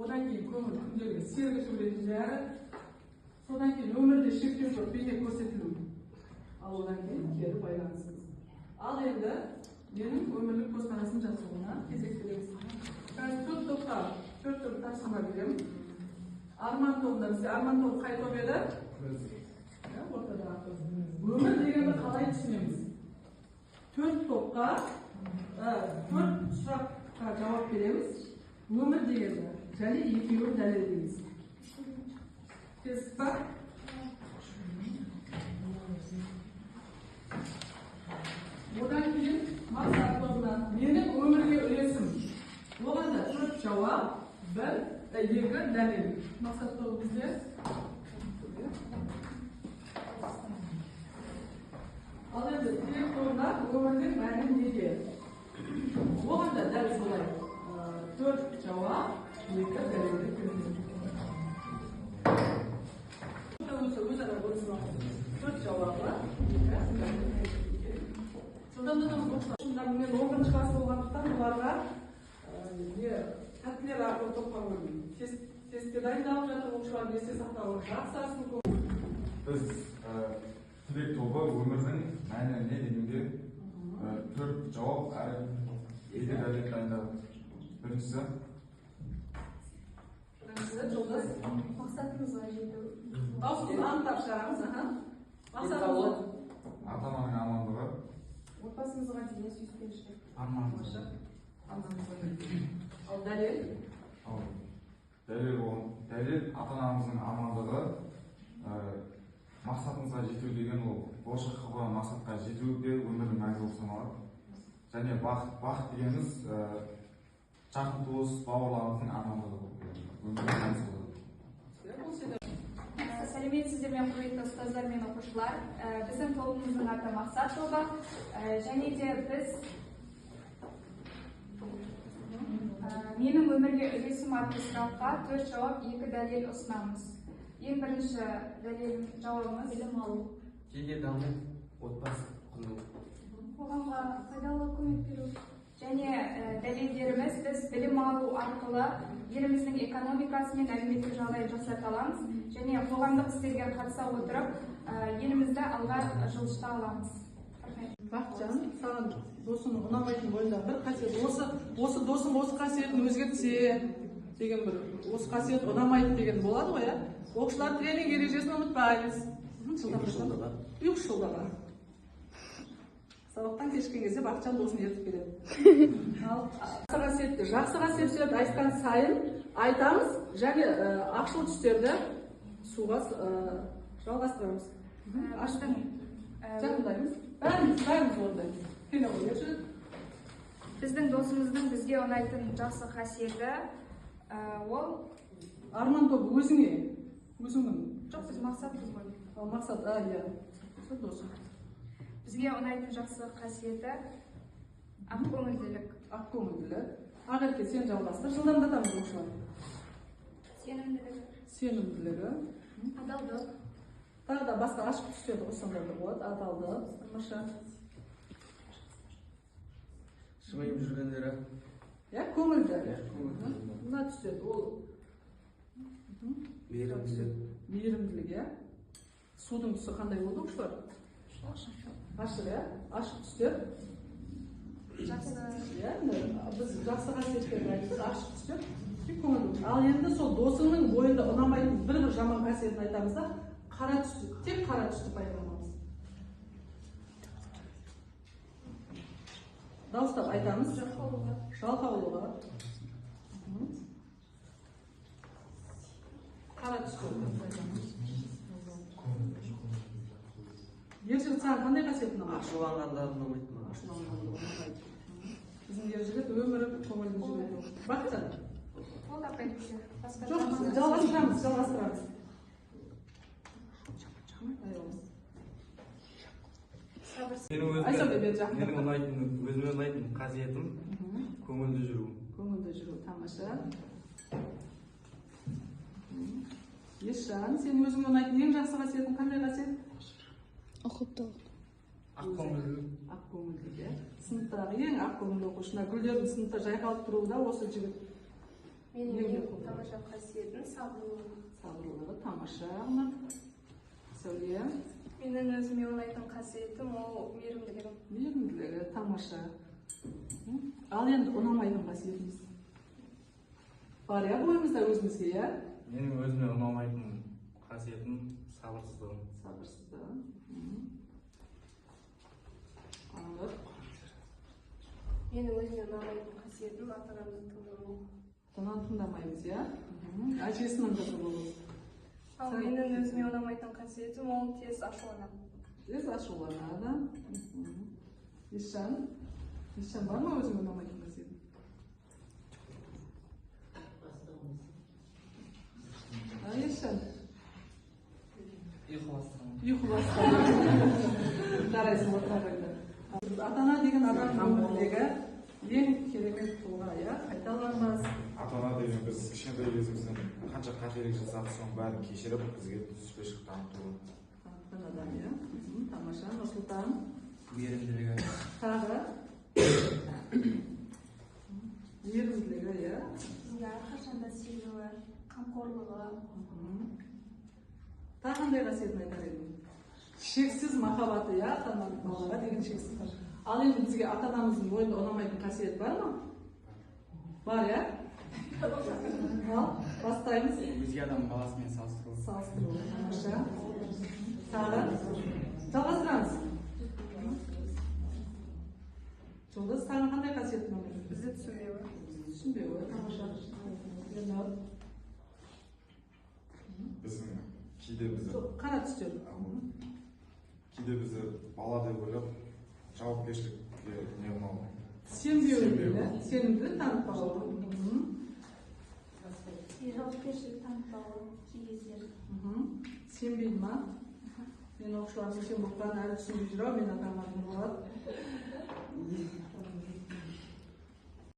Одан кейін көңіл күндегі сергіш өлең жәрі, содан кейін өмірде шектеу жоқ бейне көрсетілу. Ал одан кейін кері байланысымыз. Ал енді менің өмірлік көзқарасым жазуына кезектелеміз. Қазір төрт тапсырма беремін. Арман тобында бізде арман тобы қай топ еді? Өмір дегенді қалай түсінеміз? Төрт топқа төрт сұраққа жауап береміз. Өмір дегенді және екеуін дәлелдейміз. Тест бар? Одан кейін мақсат тобынан менің өмірге үлесім. Оған да төрт жауап, екі дәлел. Мақсат тобы бізде. Ал енді тілек тобына өмірдің мәні неде? Оған да дәл солай. Төрт жауап, екі дәлелді көрсетеді. Өзара орысынан төрт жауабы, содан мен 10-шы класс болғандықтан оларға тәттілер арқылы топқа бөлдім. Тестке дайындалып жатыр, оқушылар есте сақталып жақсасын көп. Біз тілек тобы өмірдің мәні не дегенде төрт жауап әрі екі дәлел дайындадық. Біріншісі жолдас мақсатымызға жету. Дауысын анықтап шығарамыз. Мақсатымыз ата-ананың амандығы, Отбасымызға деген сүйіспеншілік. арманымыз. Ал дәлел? Дәлел ата-анамыздың амандығы, мақсатымызға жету деген ол болашаққа қойған мақсатқа жетуде өмірдің мәні болып саналады. Және бақыт дегеніміз жақын туыс бауырларымыздың амандығы болып өмірдің мәні болады. Сәлеметсіздер мен құрметті ұстаздар мен оқушылар. Біздің тобымыздың аты мақсат тобы. Және де біз менің өмірге үлесім атты сұраққа төрт жауап, екі дәлел ұсынамыз. Ең бірінші дәлел жауабымыз білім алу. Жеке даму, отбасы құру. Қоғамға пайдалы көмек беру. Және дәлелдеріміз біз білім алу арқылы еліміздің экономикасы мен әлеуметтік жағдайын жақсарта аламыз. Және қоғамдық істерге қатыса отырып, елімізді алға жылжыта аламыз. Бақытжан, саған досың ұнамайтын бойында бір қасиет, осы досың осы қасиетін өзгертсе деген бір, осы қасиет ұнамайды деген болады ғой, ә? Оқушылар тренинг ережесін ұмытпаймыз. Үш жылдаға. Сабақтан кешкен кезде Бақытжан досын ертіп келеді. Жақсы қасиеттерді айтқан сайын айтамыз және ақшыл түстерді суға жалғастырамыз. Жақындаймыз. Бәріміз орындаймыз. Біздің досымыздың бізге ұнайтын жақсы қасиеті ол арман тобы өзіңе. Өзіңнің. Жоқ, біз мақсатымыз ғой. Мақсат, иә. Досым. Бізге ұнайтын жақсы қасиеті ақкөңілділік. Ақкөңілділік. Ағерке, сен жалғастыр. Жылдамдатамыз оқушылар. Сенімділігі. Адалдық. Тағы да басқа ашық түстерді қоссаңдар да болады. Адалдық, ымырша. Жымиып жүргендері. Иә, көңілді. Мына түстерді ол мейірімділік, иә. Судың түсі қандай болды оқушылар? Ашық, иә. Ашық түстер. Жақсы. Иә, біз жақсы қасиеттерді айтып ашық түсіп тек көңіл. Ал енді сол досыңның бойында ұнамайтын бір жаман қасиетін айтамыз да, қара түсті, тек қара түсті пайдаланамыз. Дауыстап айтамыз. Жалқаулығы. Қара түсті пайдаланамыз. Ержігіт саған қандай қасиетін ұнайды? ашуланғандары ұнамайды маған. Ашуланғанды ұнамайды. Біздің ержігіт өмірі көңілді жүреді. Бақытжан. Ол да қайтсе. Жоқ, жалғастырамыз. Менің өзіме ұнайтын қасиетім көңілді жүру. Көңілді жүру, тамаша. Есжан, сен өзіңе ұнайтын ең жақсы қасиетің қандай қасиет? Ұқыптылық. Ақкөңілділік. Ақкөңілділік, иә. Сыныптағы ең ақкөңілді оқушына гүлдердің сыныпта жайқалып тұруы да осы жігіт. Менің ең тамаша қасиетім сабырлылығы. Сабырлылығы, тамаша. Сәуле. Менің өзіме ұнайтын қасиетім ол мейірімділігім. Мейірімділігі, тамаша. Ал енді ұнамайтын қасиетіміз. Бар я бойымызда өзімізге, иә? Менің өзіме ұнамайтын қасиетім сабырсыздығым. Сабырсыздығым. Анық. Менің өзіме ұнамайтын қасиетім ата-анамды тыңдамау. Ата-ананы тыңдамаймыз, иә? Әжесінің қызы болу. Ал менің өзіме ұнамайтын қасиетім ол тез ашуланады. Тез ашуланады. Есжан бар ма өзіңе ұнамайтын қасиетің? Есжан? Ұйқыластығым. Қарайсың отырағанда. Ата-ана деген адамның өміріндегі ең керемет тұлға, иә? Айта аламыз. Ата-ана деген біз кішкентай кезімізден қанша қателік жасап, соның бәрін кешіріп, бізге түспешілік танытуы. Танытқан адам, иә? Тамаша. Нұрсұлтан. Мейірімділігі. Тағы. Мейірімділігі, иә? Бізге әрқашанда сүйуі, қамқорлығы. Тағы қандай қасиетін айтар едім? Шексіз махаббаты, иә? Ата-ананың балаға деген шексіз. Ал енді бізге ата-анамыздың бойында ұнамайтын қасиет бар ма? Бар, иә? Ал, бастаймыз. Өзге адам баласымен салыстыру. Салыстыру, тамаша. Тағы. Жалғастырамыз. Жолдас, тағы қандай қасиетін ұнайды? Бізді түсінбеуі. Түсінбеуі, тамаша. Біздің кейде бізді Қара түстер. кейде бізді бала деп ойлап жауапкершілікке не қылмау. Сенбеуі, сенімді танытпауы. Жауапкершілік танытпауы кей кездері. Сенбейді ма? Мен оқушыларым сен бұқтан әлі түсінбей жүр, мен ата-анамның болады.